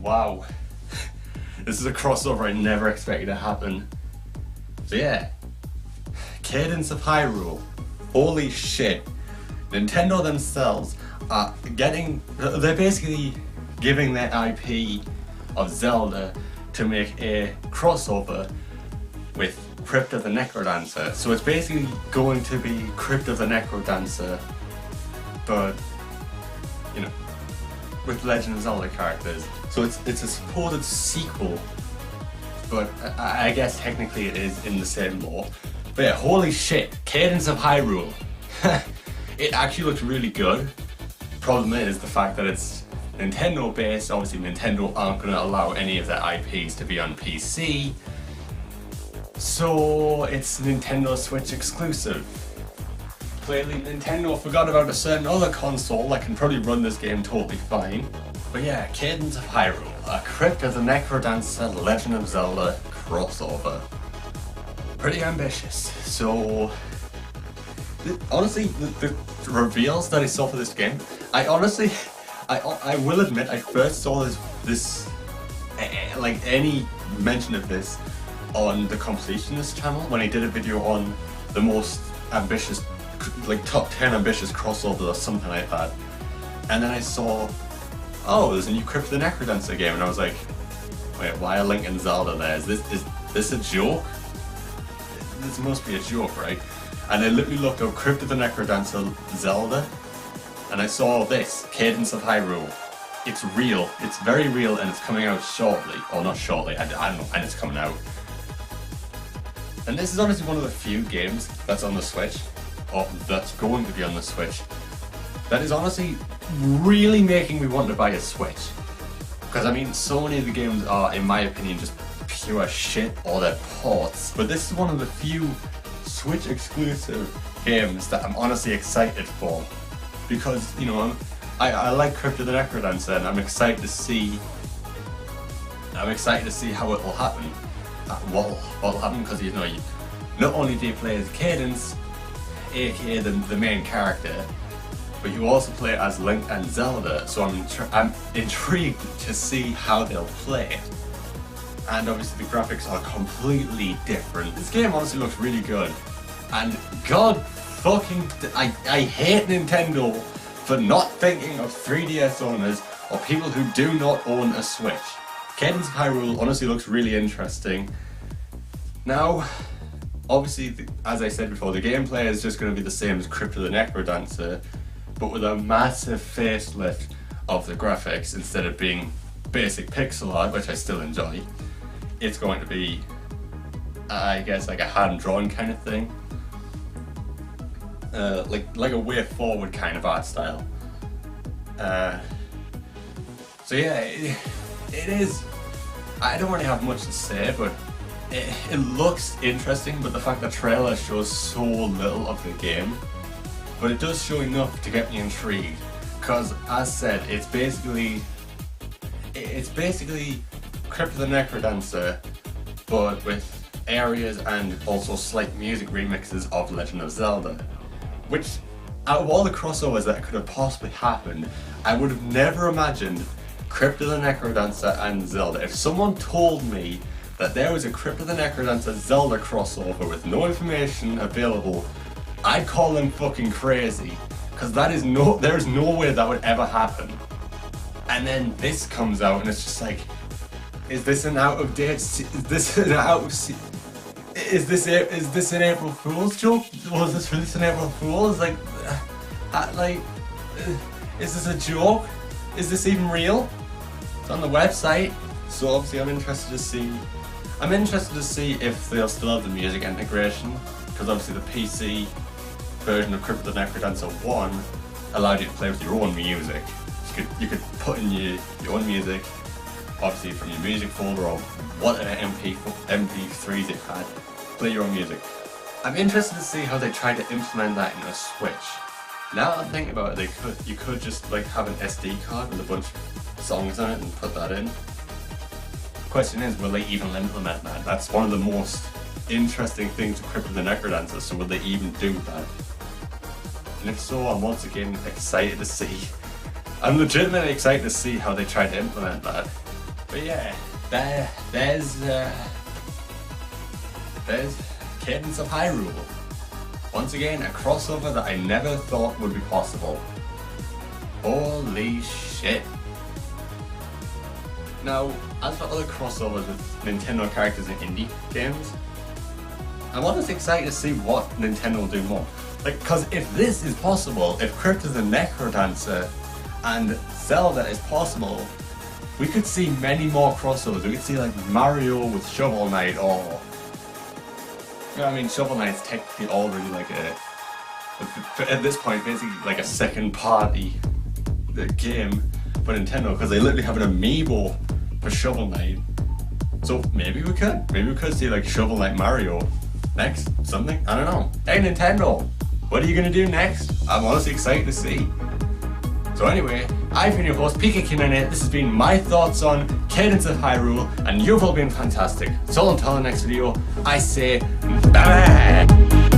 Wow. This is a crossover I never expected to happen. So yeah, Cadence of Hyrule. Holy shit. Nintendo themselves are they're basically giving their IP of Zelda to make a crossover with Crypt of the NecroDancer. So it's basically going to be Crypt of the NecroDancer, but, you know, with Legend of Zelda characters. So it's a supposed sequel, but I guess technically it is in the same lore. But yeah, holy shit, Cadence of Hyrule. It actually looks really good. Problem is the fact that it's Nintendo based. Obviously Nintendo aren't going to allow any of their IPs to be on PC. So it's Nintendo Switch exclusive. Clearly Nintendo forgot about a certain other console that can probably run this game totally fine. But yeah, Cadence of Hyrule, a Crypt of the NecroDancer Legend of Zelda crossover. Pretty ambitious. So honestly, the reveals that I saw for this game, I will admit, I first saw this like any mention of this on the Completionist channel when I did a video on the most ambitious, like top 10 ambitious crossovers or something like that. And then I saw, oh, there's a new Crypt of the NecroDancer game, and I was like, wait, why are Link and Zelda there? Is this a joke? This must be a joke, right? And I literally looked up Crypt of the NecroDancer Zelda, and I saw this, Cadence of Hyrule. It's real, it's very real, and it's coming out shortly, or not shortly, I don't know, and it's coming out. And this is honestly one of the few games that's on the Switch, or that's going to be on the Switch, that is honestly really making me want to buy a Switch. Because I mean, so many of the games are, in my opinion, just pure shit, or they're ports. But this is one of the few Switch exclusive games that I'm honestly excited for. Because, you know, I like Crypt of the NecroDancer, and I'm excited to see how it will happen. What'll happen, because, you know, not only do you play as Cadence, aka the main character, but you also play as Link and Zelda, so I'm intrigued to see how they'll play. And obviously the graphics are completely different. This game honestly looks really good. And god fucking, I hate Nintendo for not thinking of 3DS owners or people who do not own a Switch. Cadence of Hyrule honestly looks really interesting. Now, obviously, as I said before, the gameplay is just going to be the same as Crypt of the NecroDancer, but with a massive facelift of the graphics. Instead of being basic pixel art, which I still enjoy, it's going to be, I guess, like a hand-drawn kind of thing. Like a way forward kind of art style. So yeah, it is. I don't really have much to say, but it looks interesting. But the fact that the trailer shows so little of the game, but it does show enough to get me intrigued. Because, as said, it's basically Crypt of the NecroDancer, but with areas and also slight music remixes of Legend of Zelda. Which, out of all the crossovers that could have possibly happened, I would have never imagined Crypt of the NecroDancer and Zelda. If someone told me that there was a Crypt of the NecroDancer Zelda crossover with no information available, I'd call them fucking crazy. Because there is no way that would ever happen. And then this comes out and it's just like, is this an out of date? Is this an April Fool's joke? Was this released in April Fool's? Is this a joke? Is this even real? It's on the website, so obviously I'm interested to see if they'll still have the music integration, because obviously the PC version of Crypt of the NecroDancer 1 allowed you to play with your own music. You could put in your own music, obviously from your music folder or whatever MP3s you've had, play your own music. I'm interested to see how they try to implement that in a Switch. Now that I think about it, you could just like have an SD card with a bunch of songs on it and put that in. The question is, will they even implement that? That's one of the most interesting things with Crypt of the NecroDancer, so will they even do that? And if so, I'm once again excited to see. I'm legitimately excited to see how they try to implement that. But yeah, there's Cadence of Hyrule. Once again, a crossover that I never thought would be possible. Holy shit. Now, as for other crossovers with Nintendo characters in indie games, I'm honestly excited to see what Nintendo will do more. Like, cause if this is possible, if Crypt is a NecroDancer and Zelda is possible, we could see many more crossovers. We could see like Mario with Shovel Knight, or I mean, Shovel Knight's technically already like at this point basically like a second party game for Nintendo, because they literally have an amiibo for Shovel Knight. So maybe we could see like Shovel Knight Mario next, something, I don't know. Hey Nintendo, what are you gonna do next? I'm honestly excited to see. So anyway, I've been your host, PKKinane. This has been my thoughts on Cadence of Hyrule, and you've all been fantastic. So until the next video, I say bye-bye!